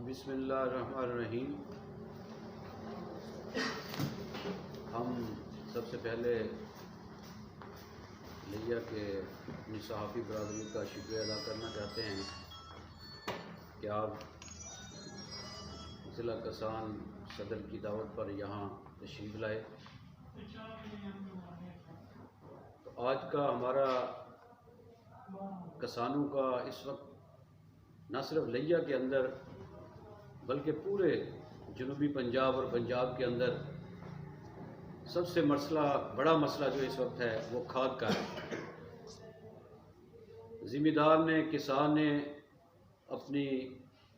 बिस्मिल्लाहिर्रहमानिर्रहीम। हम सबसे पहले लिया के अपनी सहाफ़ी बरादरी का शुक्रिया अदा करना चाहते हैं कि आप ज़िला कसान सदर की दावत पर यहाँ तशरीफ़ लाए। तो आज का हमारा किसानों का इस वक्त न सिर्फ लिया के अंदर बल्कि पूरे जनूबी पंजाब और पंजाब के अंदर सबसे बड़ा मसला जो इस वक्त है वो खाद का है। ज़िम्मेदार ने, किसान ने अपनी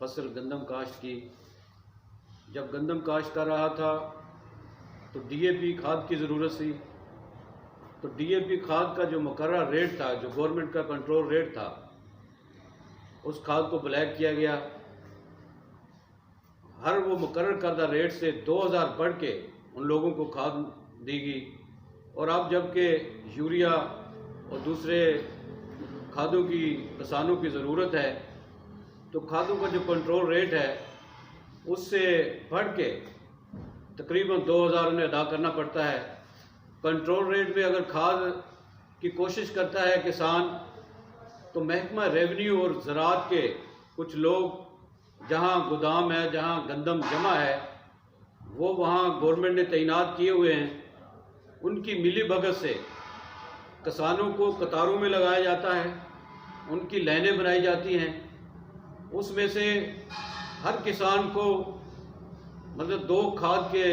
फसल गंदम काश्त की। जब गंदम काश्त कर रहा था तो डीएपी खाद की ज़रूरत थी। तो डीएपी खाद का जो मुकर्रर रेट था, जो गवर्नमेंट का कंट्रोल रेट था, उस खाद को ब्लैक किया गया। हर वो मुकर्रर करदा रेट से 2000 बढ़ के उन लोगों को खाद दी गई। और अब जबकि यूरिया और दूसरे खादों की किसानों की ज़रूरत है, तो खादों का जो कंट्रोल रेट है उससे बढ़ के तकरीबन 2000 उन्हें अदा करना पड़ता है। कंट्रोल रेट में अगर खाद की कोशिश करता है किसान, तो महकमा रेवेन्यू और ज़राअत के कुछ लोग, जहाँ गोदाम है, जहाँ गंदम जमा है, वो वहाँ गवर्नमेंट ने तैनात किए हुए हैं। उनकी मिली भगत से किसानों को कतारों में लगाया जाता है, उनकी लाइनें बनाई जाती हैं। उसमें से हर किसान को मतलब 2 खाद के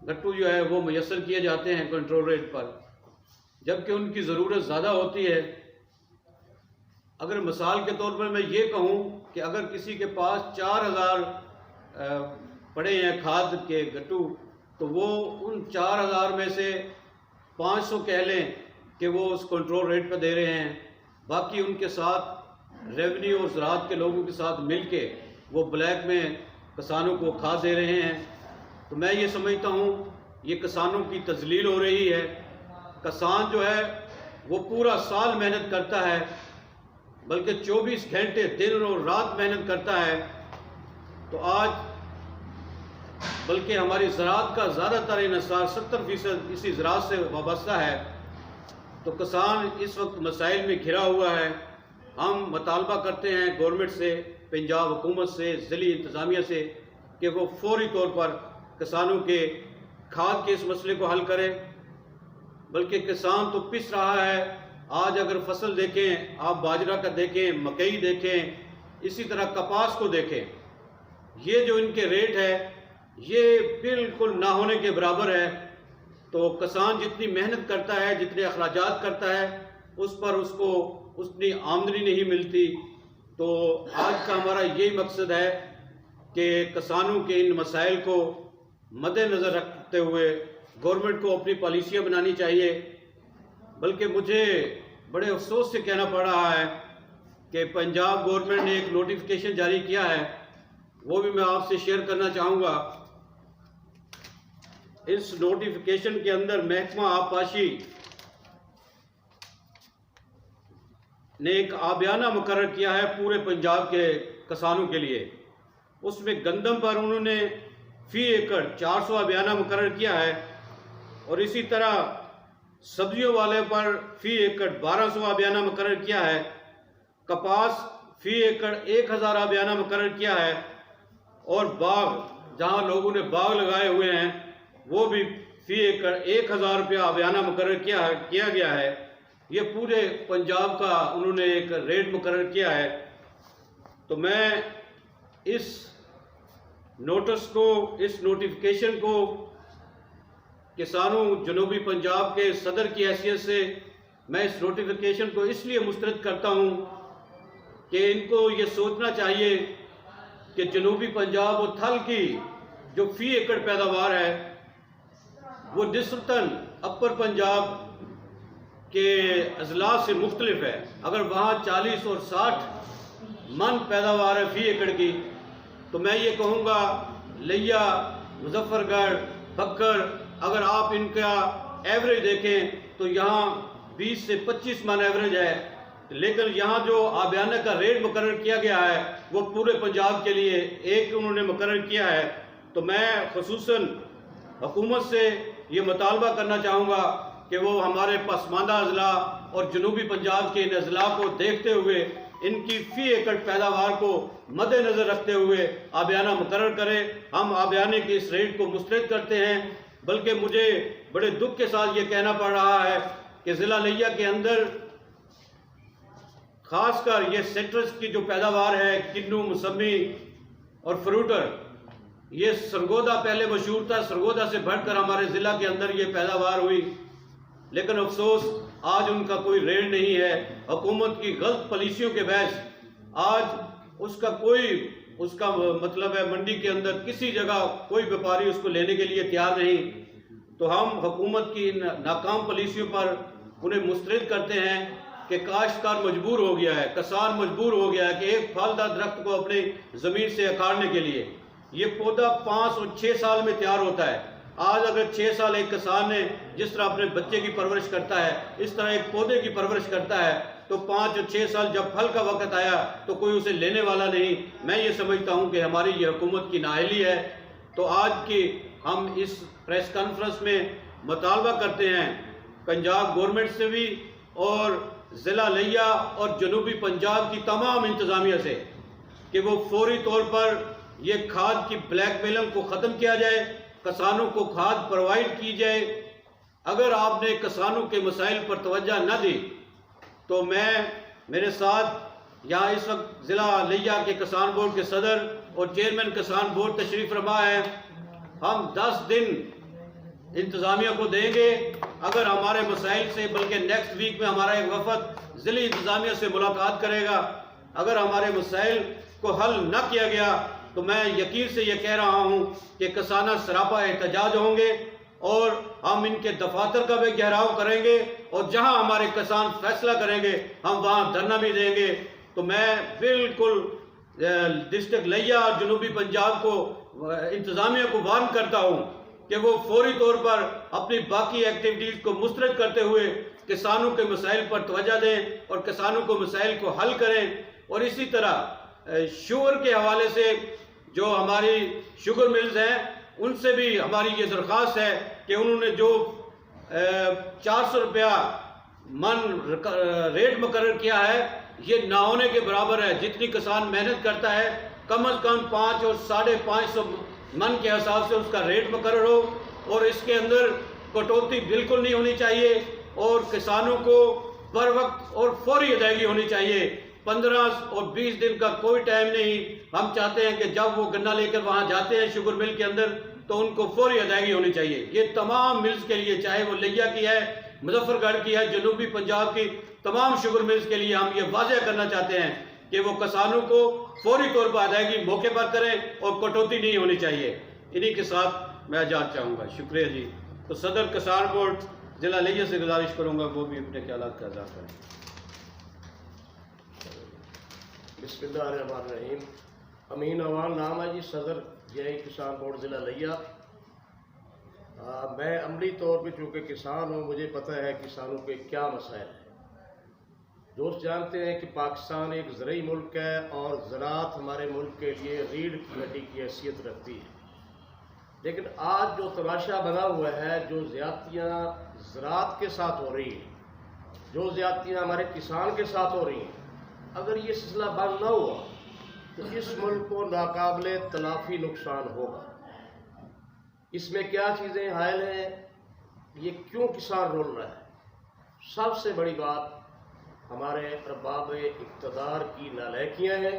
गट्टू जो है वो मुयस्सर किए जाते हैं कंट्रोल रेट पर, जबकि उनकी ज़रूरत ज़्यादा होती है। अगर मिसाल के तौर पर मैं ये कहूँ कि अगर किसी के पास 4000 पड़े हैं खाद के गट्टू, तो वो उन 4000 में से 500 कह लें कि वो उस कंट्रोल रेट पर दे रहे हैं। बाकी उनके साथ रेवेन्यू और ज़राअत के लोगों के साथ मिल के वो ब्लैक में किसानों को खाद दे रहे हैं। तो मैं ये समझता हूँ ये किसानों की तज़लील हो रही है। किसान जो है वो पूरा साल मेहनत करता है, बल्कि 24 घंटे दिन और रात मेहनत करता है। तो आज बल्कि हमारी ज़राअत का ज़्यादातर इन्हिसार 70% इसी ज़राअत से वाबस्ता है। तो किसान इस वक्त मसाइल में घिरा हुआ है। हम मुतालबा करते हैं गवर्नमेंट से, पंजाब हुकूमत से, ज़िली इंतज़ामिया से कि वो फौरी तौर पर किसानों के खाद के इस मसले को हल करें। बल्कि किसान तो पिस रहा है। आज अगर फसल देखें, आप बाजरा का देखें, मकई देखें, इसी तरह कपास को देखें, ये जो इनके रेट है ये बिल्कुल ना होने के बराबर है। तो किसान जितनी मेहनत करता है, जितने अखराजात करता है, उस पर उसको उतनी आमदनी नहीं मिलती। तो आज का हमारा यही मकसद है कि किसानों के इन मसाइल को मद्देनज़र रखते हुए गवर्नमेंट को अपनी पॉलिसियाँ बनानी चाहिए। बल्कि मुझे बड़े अफसोस से कहना पड़ रहा है कि पंजाब गवर्नमेंट ने एक नोटिफिकेशन जारी किया है, वो भी मैं आपसे शेयर करना चाहूँगा। इस नोटिफिकेशन के अंदर महकमा आबपाशी ने एक आबियाना मुकर्रर किया है पूरे पंजाब के किसानों के लिए। उसमें गंदम पर उन्होंने फी एकड़ 400 आबियाना मुकर्रर किया है, और इसी तरह सब्जियों वाले पर फी एकड़ 1200 आबियाना मुकर्रर किया है। कपास फी एकड़ 1000 आबियाना मुकर्रर किया है, और बाग, जहां लोगों ने बाग लगाए हुए हैं, वो भी फी एकड़ 1000 रुपया आबियाना मुकर्रर किया गया है। ये पूरे पंजाब का उन्होंने एक रेट मुकर्रर किया है। तो मैं इस नोटिस को, इस नोटिफिकेशन को किसानों जनूबी पंजाब के सदर की हैसियत से मैं इस नोटिफिकेशन को इसलिए मुस्तरद करता हूँ कि इनको ये सोचना चाहिए कि जनूबी पंजाब और थल की जो फी एकड़ पैदावार है वो निस्बतन अपर पंजाब के अजला से मुख्तलिफ है। अगर वहाँ 40 और 60 मन पैदावार है फी एकड़ की, तो मैं ये कहूँगा लिया, मुजफ्फरगढ़, बक्कर, अगर आप इनका एवरेज देखें तो यहाँ 20 से 25 मन एवरेज है। लेकिन यहाँ जो आबियाना का रेट मुकर्रर किया गया है वो पूरे पंजाब के लिए एक उन्होंने मुकर्रर किया है। तो मैं खुसूसन हुकूमत से ये मुतालबा करना चाहूँगा कि वो हमारे पसमानदा अजला और जनूबी पंजाब के इन अजला को देखते हुए इनकी फ़ी एकड़ पैदावार को मद्देनज़र रखते हुए आबियाना मुकर्रर करें। हम आबियाने की इस रेट को मुस्तरद करते हैं, बल्कि मुझे बड़े दुख के साथ ये कहना पड़ रहा है कि ज़िला लिया के अंदर ख़ासकर ये सिट्रस की जो पैदावार है, किन्नू, मौसमी और फ्रूटर, ये सरगोदा पहले मशहूर था, सरगोदा से बढ़कर हमारे ज़िला के अंदर ये पैदावार हुई, लेकिन अफसोस आज उनका कोई रेट नहीं है। हुकूमत की गलत पॉलिसियों के बहस आज उसका मतलब है मंडी के अंदर किसी जगह कोई व्यापारी उसको लेने के लिए तैयार नहीं। तो हम हुकूमत की इन नाकाम पॉलिसियों पर उन्हें मुस्तरद करते हैं कि काश्तकार मजबूर हो गया है, किसान मजबूर हो गया है कि एक फलदार दरख्त को अपनी ज़मीन से अखाड़ने के लिए ये पौधा 5 और 6 साल में तैयार होता है। आज अगर 6 साल एक किसान ने जिस तरह अपने बच्चे की परवरिश करता है, इस तरह एक पौधे की परवरिश करता है, तो 5 और 6 साल जब फल का वक्त आया तो कोई उसे लेने वाला नहीं। मैं ये समझता हूँ कि हमारी ये हुकूमत की नाअहली है। तो आज की हम इस प्रेस कॉन्फ्रेंस में मुतालबा करते हैं पंजाब गवर्नमेंट से भी और ज़िला लिया और जनूबी पंजाब की तमाम इंतज़ामिया से कि वो फौरी तौर पर ये खाद की ब्लैकमेलिंग को ख़त्म किया जाए, किसानों को खाद प्रोवाइड की जाए। अगर आपने किसानों के मसाइल पर तवज्जो न दी तो मेरे साथ यहाँ इस वक्त ज़िला लिया के किसान बोर्ड के सदर और चेयरमैन किसान बोर्ड तशरीफ़ फरमा है। हम 10 दिन इंतज़ामिया को देंगे, अगर हमारे मसाइल से, बल्कि नेक्स्ट वीक में हमारा एक वफद ज़िली इंतज़ामिया से मुलाकात करेगा। अगर हमारे मसाइल को हल न किया गया तो मैं यकीन से ये कह रहा हूँ कि किसाना सरापा एहतजाज होंगे और हम इनके दफातर का भी घेराव करेंगे और जहाँ हमारे किसान फैसला करेंगे हम वहाँ धरना भी देंगे। तो मैं बिल्कुल डिस्ट्रिक्ट लिया और जनूबी पंजाब को इंतज़ामिया को वार्न करता हूँ कि वो फौरी तौर पर अपनी बाकी एक्टिविटीज़ को मुस्तरद करते हुए किसानों के मसाइल पर तवज्जो दें और किसानों को मसाइल को हल करें। और इसी तरह शुगर के हवाले से जो हमारी शुगर मिल्स हैं उनसे भी हमारी ये दरख्वास्त है कि उन्होंने जो 400 रुपया मन रेट मुकर्रर किया है ये ना होने के बराबर है। जितनी किसान मेहनत करता है कम से कम 5 और 550 मन के हिसाब से उसका रेट मुकर्रर हो और इसके अंदर कटौती बिल्कुल नहीं होनी चाहिए और किसानों को बर वक्त और फौरी अदायगी होनी चाहिए। 15 और 20 दिन का कोई टाइम नहीं। हम चाहते हैं कि जब वो गन्ना लेकर वहाँ जाते हैं शुगर मिल के अंदर तो उनको फौरी अदायगी होनी चाहिए। ये तमाम मिल्स के लिए, चाहे वो लिया की है, मुजफ्फरगढ़ की है, जनूबी पंजाब की तमाम शुगर मिल्स के लिए हम ये वाज़ेह करना चाहते हैं कि वो किसानों को फौरी तौर पर अदायगी मौके पर करें और कटौती नहीं होनी चाहिए। इन्हीं के साथ मैं इजाज़त चाहूँगा। शुक्रिया जी। तो सदर किसान बोर्ड ज़िला लिया से गुजारिश करूँगा वो भी अपने ख्यालात का इज़हार करें। बिस्मिल्लाहिर्रहमानिर्रहीम। अमीन अवान नाम है जी, सदर जय किसान बोर्ड ज़िला लिया। मैं अमली तौर पे चूँकि किसान हूँ, मुझे पता है किसानों के क्या मसाइल हैं। दोस्त जानते हैं कि पाकिस्तान एक ज़रई मुल्क है और ज़राअत हमारे मुल्क के लिए रीढ़ की हड्डी की हैसियत रखती है। लेकिन आज जो तमाशा बना हुआ है, जो ज़्यादतियाँ ज़राअत के साथ हो रही हैं, जो ज़्यादतियाँ हमारे किसान के साथ हो रही हैं, अगर ये सिलसिला बंद ना हुआ तो इस मुल्क को नाकाबिले तलाफ़ी नुकसान होगा। इसमें क्या चीज़ें हायल हैं, ये क्यों किसान रोल रहा है? सबसे बड़ी बात हमारे अरबाब इक़्तिदार की नालायकियाँ हैं।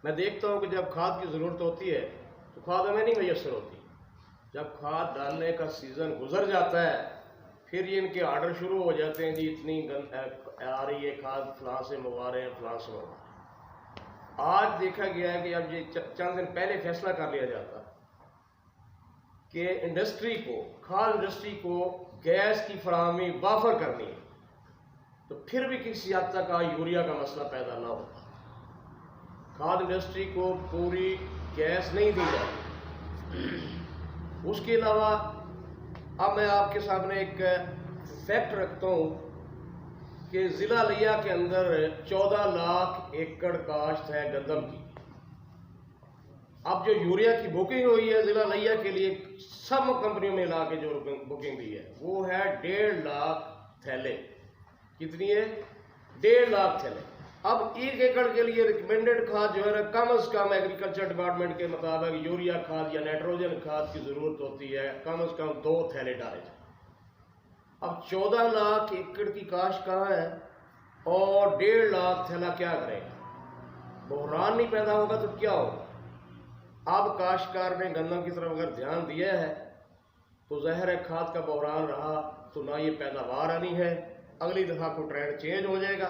मैं देखता हूँ कि जब खाद की ज़रूरत होती है तो खाद हमें नहीं मैसर होती। जब खाद डालने का सीज़न गुजर जाता है फिर ये इनके आर्डर शुरू हो जाते हैं, जी इतनी आ रही है खाद, फलां से मंगवा रहे हैं, फलां से मंगवा रहे हैं। आज देखा गया है कि अब ये चंद दिन पहले फैसला कर लिया जाता कि इंडस्ट्री को, खाद इंडस्ट्री को गैस की फराहमी वाफर करनी है, तो फिर भी किसी हद तक यूरिया का मसला पैदा ना होता। खाद इंडस्ट्री को पूरी गैस नहीं दी जाती। उसके अलावा अब मैं आपके सामने एक फैक्ट रखता हूँ कि ज़िला लिया के अंदर 14 लाख एकड़ काश्त है गंदम की। अब जो यूरिया की बुकिंग हुई है ज़िला लिया के लिए सब कंपनियों में ला के जो बुकिंग हुई है वो है 1.5 लाख थैले। कितनी है? 1.5 लाख थैले। अब 1 एकड़ के लिए रिकमेंडेड खाद जो है ना कम से कम एग्रीकल्चर डिपार्टमेंट के मुताबिक यूरिया खाद या नाइट्रोजन खाद की ज़रूरत होती है, कम से कम 2 थैले डाले जाए। अब 14 लाख एकड़ की काश्त कहाँ है और 1.5 लाख थैला क्या करेगा? बहरान नहीं पैदा होगा तो क्या होगा? अब काश्तकार ने गंदम की तरफ अगर ध्यान दिया है तो ज़ाहिर है खाद का बहरान रहा तो ना ये पैदावार आनी है, अगली दफ़ा को ट्रेंड चेंज हो जाएगा।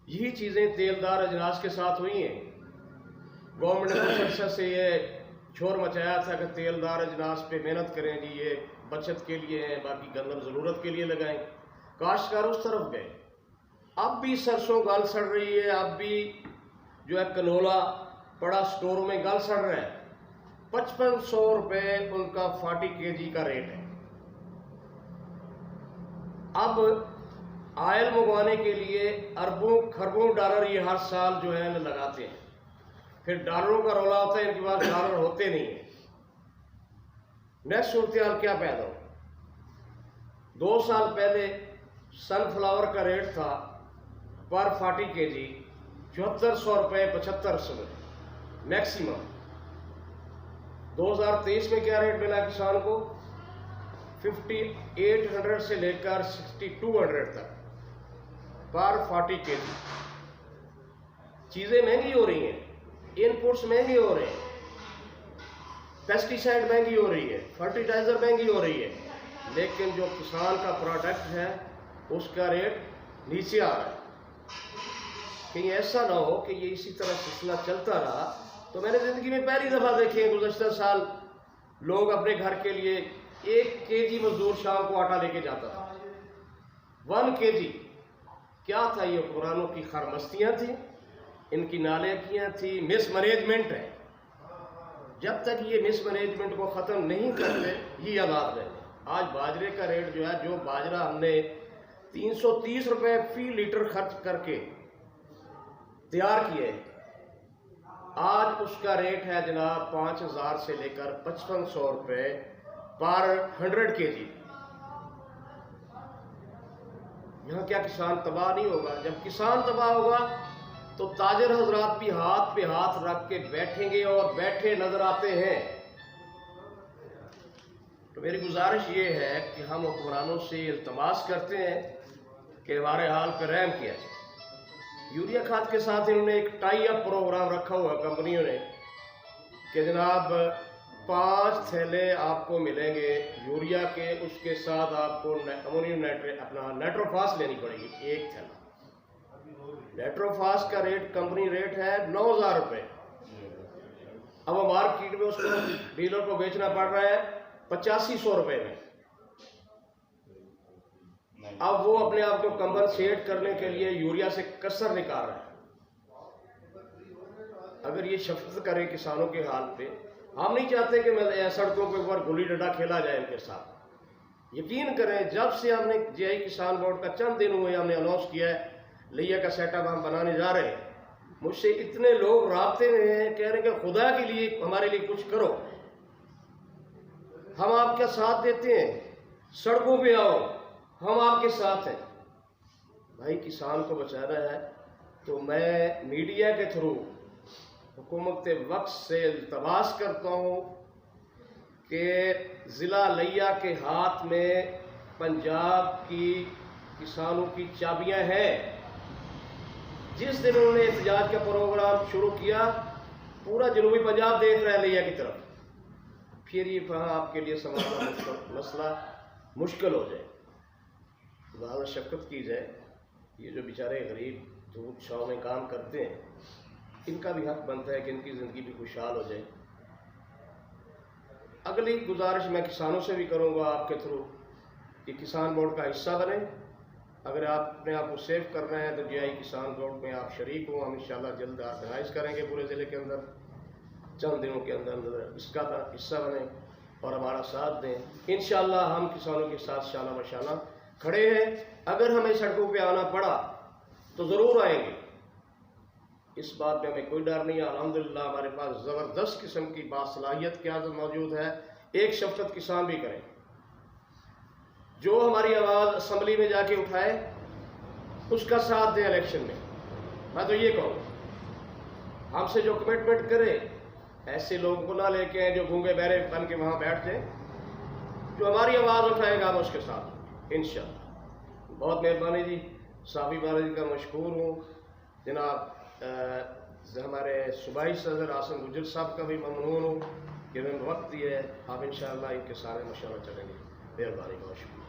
यही चीज़ें तेलदार अजनास के साथ हुई हैं। गवर्नमेंट ने कुछ अर्सा से ये शोर मचाया था कि तेलदार अजनास पे मेहनत करें जी, ये बचत के लिए है, बाकी गंदम ज़रूरत के लिए लगाएं। काश्तकार उस तरफ गए। अब भी सरसों गल सड़ रही है, अब भी जो है कनोला पड़ा स्टोरों में गल सड़ रहा है। 5500 रुपये उनका 40 kg का रेट है। अब ऑयल मंगवाने के लिए अरबों खरबों डॉलर ये हर साल जो है लगाते हैं, फिर डॉलरों का रौला होता है, इनके पास डॉलर होते नहीं है। नेक्स्ट सूरत हाल क्या पैदा हो? 2 साल पहले सनफ्लावर का रेट था पर 40 kg 7400 रुपये 7500 में मैक्सिमम। 2023 में क्या रेट मिला किसान को? 5800 से लेकर 6200 तक पर 40 kg। चीज़ें महंगी हो रही हैं, इनपुट्स महंगे हो रहे हैं, पेस्टिसाइड महंगी हो रही है, फर्टिलाइज़र महंगी हो रही है, लेकिन जो किसान का प्रोडक्ट है उसका रेट नीचे आ रहा है। कहीं ऐसा ना हो कि ये इसी तरह सिलसिला चलता रहा तो मैंने ज़िंदगी में पहली दफ़ा देखे हैं गुज़श्ता साल लोग अपने घर के लिए 1 kg मजदूर शाम को आटा लेके जाता था। 1 kg क्या था? ये हुक्मरानों की खरमस्तियाँ थी, इनकी नालायकियाँ थी, मिसमैनेजमेंट है। जब तक ये मिसमैनेजमेंट को ख़त्म नहीं करते ये आबाद रहे। आज बाजरे का रेट जो है, जो बाजरा हमने 330 रुपये फी लीटर खर्च करके तैयार किए, आज उसका रेट है जनाब 5000 से लेकर 5500 रुपये पर 100 kg। यहाँ क्या किसान तबाह नहीं होगा? जब किसान तबाह होगा तो ताजर हजरात भी हाथ पे हाथ रख के बैठेंगे और बैठे नजर आते हैं। तो मेरी गुजारिश ये है कि हम हुक्मरानों से इल्तमास करते हैं कि हमारे हाल पर रहम किया जाए। यूरिया खाद के साथ इन्होंने एक टाई अप प्रोग्राम रखा हुआ कंपनियों ने कि जनाब 5 थैले आपको मिलेंगे यूरिया के, उसके साथ आपको अमोनियम नाइट्रेट अपना नाइट्रोफास लेनी पड़ेगी 1 थैला। नाइट्रोफास का रेट कंपनी रेट है 9000 रुपये। अब मार्केट में उसको डीलर को बेचना पड़ रहा है 8500 रुपये में। अब वो अपने आप को कंपनसेट करने के लिए यूरिया से कसर निकाल रहा है। अगर ये शफकत करे किसानों के हाल पे, हम नहीं चाहते कि सड़कों के ऊपर गुल्ली डंडा खेला जाए इनके साथ। यकीन करें, जब से हमने जीआई किसान बोर्ड का चंद दिन हुए हमने अनाउंस किया है लिया का सेटअप हम बनाने जा रहे हैं, मुझसे इतने लोग राब्ते में हैं, कह रहे हैं कि खुदा के लिए हमारे लिए कुछ करो, हम आपका साथ देते हैं, सड़कों पे आओ, हम आपके साथ हैं। भाई किसान को बचाना है तो मैं मीडिया के थ्रू हुकूमत वक्त से इल्तमास करता हूँ कि ज़िला लिया के हाथ में पंजाब की किसानों की चाबियाँ हैं। जिस दिन उन्होंने एहतजाज का प्रोग्राम शुरू किया, पूरा जनूबी पंजाब देख रहा है लिया की तरफ, फिर ये आपके लिए समाधान मसला मुश्किल हो जाए। ज़्यादा शफ़क़त की जाए। ये जो बेचारे गरीब धूप छाँव में काम करते हैं, इनका भी हक बनता है कि इनकी ज़िंदगी भी खुशहाल हो जाए। अगली गुजारिश मैं किसानों से भी करूँगा आपके थ्रू कि किसान बोर्ड का हिस्सा बने। अगर आप अपने आप को सेव करना है तो जीआई किसान बोर्ड में आप शरीक हो। हम इंशाल्लाह जल्द ऑर्गेनाइज करेंगे पूरे ज़िले के अंदर, चंद दिनों के अंदर अंदर इसका हिस्सा बने और हमारा साथ दें। इंशाल्लाह हम किसानों के साथ शाना बशाना खड़े हैं। अगर हमें सड़कों पे आना पड़ा तो ज़रूर आएंगे, इस बात में हमें कोई डर नहीं है। अल्हम्दुलिल्लाह हमारे पास ज़बरदस्त किस्म की बासलाहियत क़यादत मौजूद है। एक शफ़क़त किसान भी करें, जो हमारी आवाज़ असम्बली में जाके उठाए उसका साथ दें इलेक्शन में। मैं तो ये कहूँ, हमसे जो कमिटमेंट करे ऐसे लोगों को ना लेके आए जो गूंगे बहरे बन के वहाँ बैठ जाए। जो हमारी आवाज़ उठाएगा हम उसके साथ इंशाअल्लाह। बहुत मेहरबानी जी, साफ़ी बालाजी का मशहूर हूँ। जनाब हमारे सूबाई सदर आसिम गुजर साहब का भी ममनून हूँ कि उन्होंने वक्त दिया है। आप इंशाअल्लाह इनके सारे मशवरा चलेंगे। मेहरबानी, बहुत शुक्रिया।